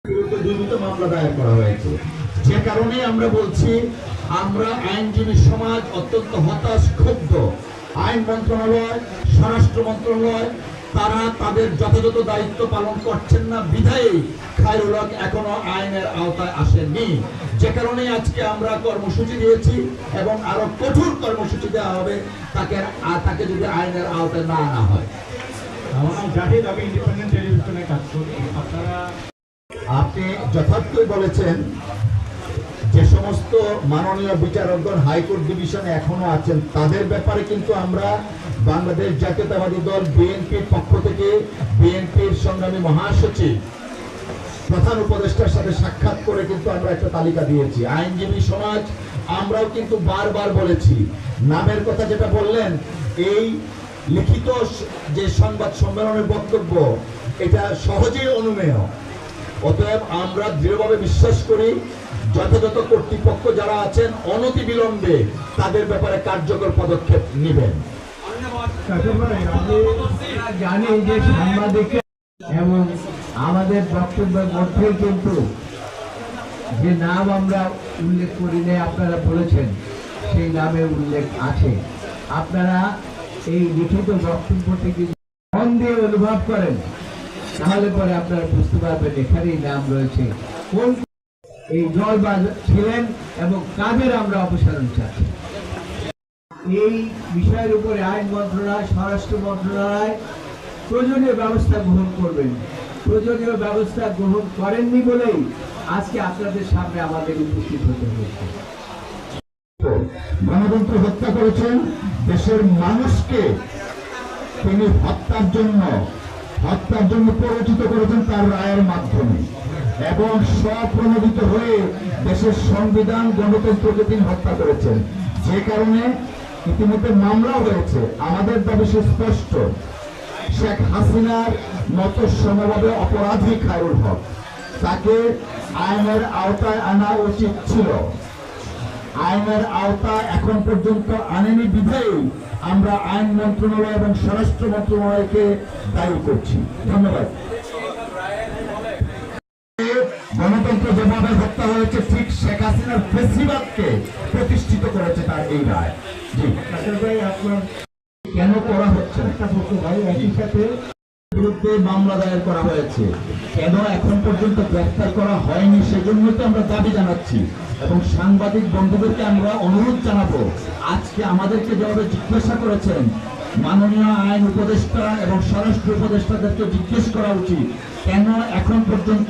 দুর্নীতি মামলা দায়ের করা হয়েছে। যে কারণে আমরা বলছি, আমরা আইনজীবী সমাজ অত্যন্ত হতাশ, ক্ষুব্ধ। আইন মন্ত্রণালয়, স্বরাষ্ট্র মন্ত্রণালয় তারা তাদের যথাযথ দায়িত্ব পালন করছেন না বিধায়ী খায়রুল হক এখনো আইনের আওতায় আসেননি। যে কারণে আজকে আমরা কর্মসূচি দিয়েছি এবং আরো কঠোর কর্মসূচি দেওয়া হবে তাকে যদি আইনের আওতায় না আনা হয়। জাহিদ, আমি ইন্ডিপেন্ডেন্ট টেলিভিশনে কাজ করি। আপনি যথার্থই বলেছেন, যে সমস্ত মাননীয় বিচারকগণ হাইকোর্ট ডিভিশনে এখনো আছেন তাদের ব্যাপারে কিন্তু আমরা বাংলাদেশ জাতীয়তাবাদী দল বিএনপির পক্ষ থেকে বিএনপির সংগ্রামী মহাসচিব প্রধান উপদেষ্টার সাথে সাক্ষাৎ করে কিন্তু আমরা একটা তালিকা দিয়েছি। আইনজীবী সমাজ আমরাও কিন্তু বারবার বলেছি, নামের কথা যেটা বললেন, এই লিখিত যে সংবাদ সম্মেলনের বক্তব্য এটা সহজেই অনুমেয়। অতএব আমরা দৃঢ়ভাবে বিশ্বাস করি যথাযথ কর্তৃপক্ষ যারা আছেন অনতিবিলম্বে তাদের ব্যাপারে কার্যকর পদক্ষেপ নেবেন। জানি যে সাংবাদিক এবং আমাদের বক্তব্যের মধ্যে কিন্তু যে নাম আমরা উল্লেখ করি নাই, আপনারা বলেছেন সেই নামে উল্লেখ আছে। আপনারা এই লিখিত বক্তব্যটি মন দিয়ে অনুভব করেন, তাহলে পরে আপনারা বুঝতে পারবেন এখানেই নাম রয়েছে কোন এই জলবাজ ছিলেন এবং কাদের আমরা অপসারণ চাচ্ছি। এই বিষয়ের উপরে আইন মন্ত্রণালয়, স্বরাষ্ট্র মন্ত্রণালয় প্রয়োজনীয় ব্যবস্থা গ্রহণ করবেন। প্রয়োজনীয় ব্যবস্থা গ্রহণ করেননি বলেই আজকে আপনাদের সামনে আমাদের উপস্থিত হতে হয়েছে। গণতন্ত্র হত্যা করেছেন, দেশের মানুষকে তিনি হত্যার জন্য প্ররোচিত করেছেন তার রায়ের মাধ্যমে, এবং স্বপ্রণোদিত হয়ে দেশের সংবিধান গণতন্ত্রকে তিনি হত্যা করেছেন। যে কারণে ইতিমধ্যে মামলা হয়েছে। আমাদের দাবি সুস্পষ্ট, শেখ হাসিনার মতো সমভাবে অপরাধী খায়রুল হক, তাকে আইনের আওতায় আনা উচিত ছিল। আইনের আওতায় এখন পর্যন্ত আনেনি বিধায়ী আমরা আইন মন্ত্রণালয় এবং স্বরাষ্ট্র মন্ত্রণালয়কে দায়ী করছি। ধন্যবাদ। গণতন্ত্র যেভাবে হত্যা হয়েছে, ঠিক শেখ হাসিনার ফেসিবাদকে প্রতিষ্ঠিত করেছে তার এই রায়। জি ভাই, আপনার কেন করা হচ্ছে একটা বক্তব্য ভাই, একই সাথে বিরুদ্ধে মামলা দায়ের করা হয়েছে, কেন এখন পর্যন্ত গ্রেফতার করা হয়নি, সেজন্য তো আমরা দাবি জানাচ্ছি। এবং সাংবাদিক বন্ধুদেরকে আমরা অনুরোধ জানাবো, আজকে আমাদেরকে যেভাবে জিজ্ঞাসা করেছেন, মাননীয় আইন উপদেষ্টা এবং স্বরাষ্ট্র উপদেষ্টাদেরকে জিজ্ঞেস করা উচিত কেন এখন পর্যন্ত